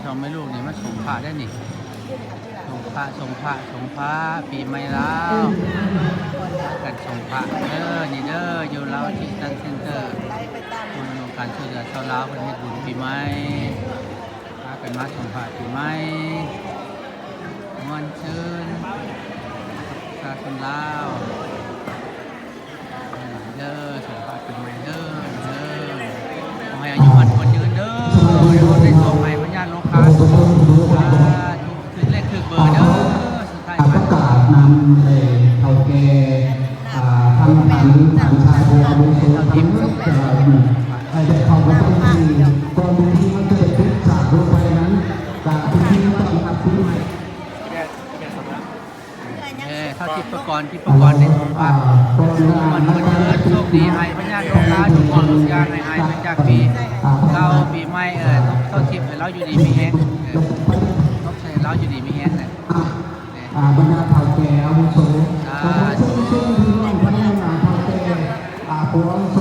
องแม่ลูกนี่มาส่งพระได้นี่ส่งพระปีใหม่แล้วกันส่งพระเด้อนี่เด้ออยู่ลาวที่ตั้งเซ็นเตอร์คนโครงการช่วยเหลือชาวลาวเพิ่นเฮ็ดบุญปีใหม่พากันมาส่งพระปีใหม่ม่วนชื่นประชาชนลาวเด้อส่งพระปีใหม่เด้อขอให้อายุมันคนยืนเด้อให้คนได้ส่งให้พญาโลกาถึงเลขถึงเบอร์เด้อสุดท้าย ประกาศนำเท่าแก่ทางฐานชายโบอาวุโสทั้งให้ได้เข้าไปที่กองที่มันเกิดขึ้นจากลงไปนั้นจากที่ต้องทำที่ใหม่เท่าทิพกรในสมภาพมันเกิดโชคดีให้พญาโลกาทุกคนทุกอย่างให้มาจากปีเก่าปีใหม่เท่าทิพเราอยู่ดีมีแฮงต้องใช้เราอยู่ดีมีแฮงเลยบรรดาเท่าแก่อาวุโสซึ่งพนักงานเท่าแก่ผู้อาวุโส